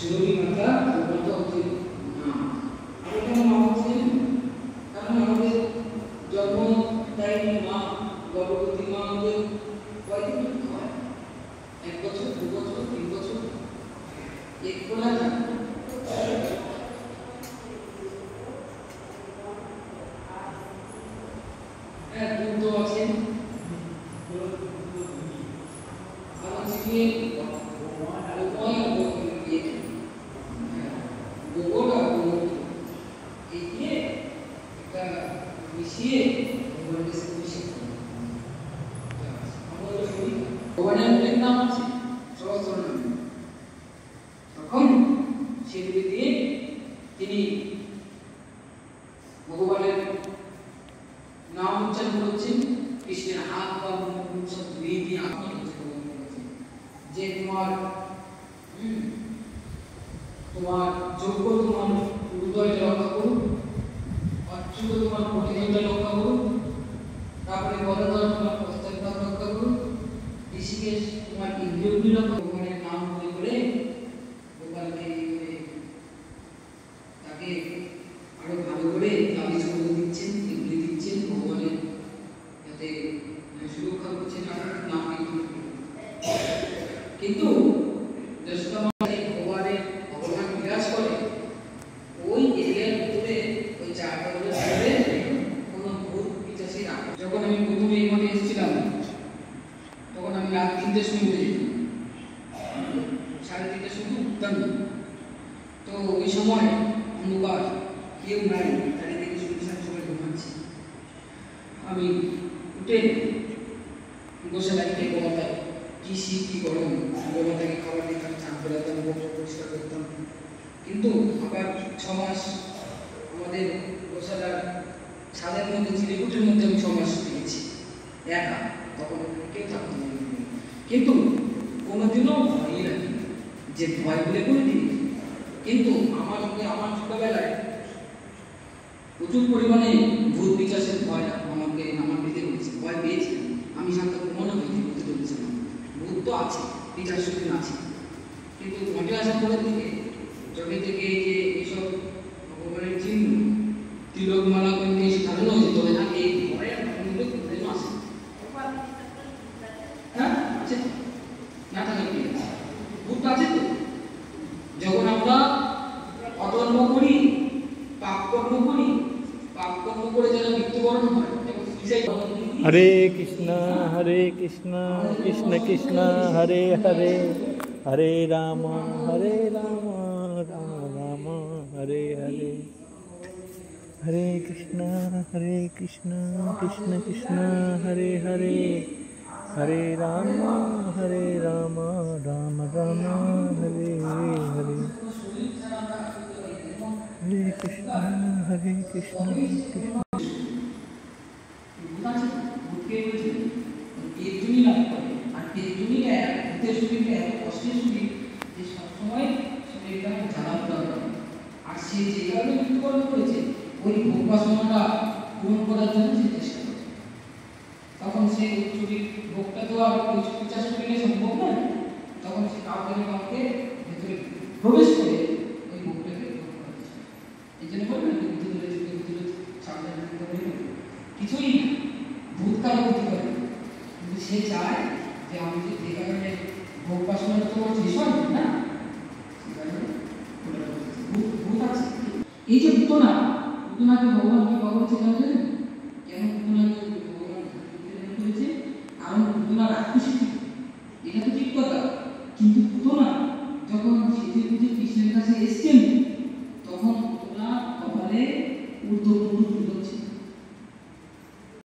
সুরভি মাতা ব্রত হচ্ছে না। আর এখানে মা হচ্ছেন কারণ আমাদের জন্মদায়িনী মা গর্ভবতী মা আমাদের কয়দিন হয়? 1 বছর, 2 বছর, 3 বছর, এক বলা যায়। হ্যাঁ, দুধ আছে আর হচ্ছে ভগবানের অনেক নাম আছে, সহস্র নাম। তখন সেগুলি দিয়ে তিনি ভগবানের নাম উচ্চারণ করছেন। কৃষ্ণের হাত পা মুখ সব ধুয়ে দিয়ে আপনি যে তোমার যোগ্য তোমার হৃদয়টা রক্ষা করুন, অচ্যুত তোমার প্রতিযোগিতা রক্ষা করুন, তারপরে গদাধর তোমার পশ্চাৎপদ রক্ষা করুন, ঋষিকেশ তোমার ইন্দ্রিয়গুলি রক্ষা। ভগবানের নাম মনে করে গোপালকে তাকে আরো ভালো করে তাবিজ করে দিচ্ছেন, এগুলি দিচ্ছেন, ভগবানের যাতে সুরক্ষা করছেন আর নাম কিন্তু ভগবান বিরাজ করে ওই এরিয়ার ভিতরে, ওই চারপাশের ভিতরে কোনো ভূত পিশাচের আক্রমণ। যখন আমি প্রথমে এই মঠে এসেছিলাম তখন আমি রাত 3টের সময় উঠে যেতাম, 3:30টার সময় উঠতাম। তো ওই সময় অন্ধকার, কেউ নাই, চারিদিকে শুনশান, সবাই ঘুমাচ্ছে। আমি উঠে গোসালাইকে গোমাতায় কি শীত কি গরম, গোমাতাকে খাবার দিতাম, চান করাতাম, পরিষ্কার করতাম। কিন্তু আবার 6 মাস আমাদের গোসালার ছাদের মধ্যে চিলেকুটির মধ্যে আমি 6 মাস পেয়েছি একা, তখন কেউ থাকতো না। কিন্তু কোনোদিনও ভয়ই লাগে যে ভয় বলে করে দিই। কিন্তু আমার ছোটবেলায় প্রচুর পরিমাণে ভূত পিশাচের ভয় আমার ভিতরে হয়েছে, ভয় পেয়েছি আমি। শান্ত মনে হয়েছে বুঝতে পেরেছিলাম ভূত তো আছে, পিশাচ শক্তি আছে। কিন্তু মঠে আসার পরের থেকে চোখে থেকে যে এইসব ভগবানের চিহ্ন তিলক মালা করতে ধারণা হয়েছে, তবে না এই ভয় আসে। হ্যাঁ আছে, না থাকলে কি আছে, ভূত আছে তো। যখন আমরা অধর্ম করি, পাপ কর্ম করে যারা মৃত্যুবরণ হয়, হরে কৃষ্ণ কৃষ্ণ কৃষ্ণ হরে হরে, হরে রাম রাম রাম হরে হরে। হরে কৃষ্ণ কৃষ্ণ কৃষ্ণ হরে হরে, হরে রাম রাম রাম হরে হরে। হরে কৃষ্ণ কৃষ্ণ কৃষ্ণ। আর সে যেভাবে মৃত্যুবরণ করেছে ওই ভোগ বাসনাটা পূরণ করার জন্য সে চেষ্টা করছে। তখন সে চুরির ভোগটা তো আর ওই পিশাচ শরীরে সম্ভব নয়, তখন সে কাউকে ভেতরে প্রবেশ করে ওই ভোগটাকে ভোগ করাচ্ছে। এই জন্য বলবেন ভিতরে কিছুই না, ভূত কারো ক্ষতি করে, কিন্তু সে চায় যে আমি যে কারণে ভোগ বাসনাটা তো শেষ হয় না, ভূত আছে। এই যে পুতনাকে ভগবান কি বলছে জানেন কেন? পুতনাকে ভগবান করেছে কারণ পুতনা রাক্ষসী, এটা তো ঠিক কথা। কিন্তু পুতনা যখন সেজে গুজে কৃষ্ণের কাছে এসছেন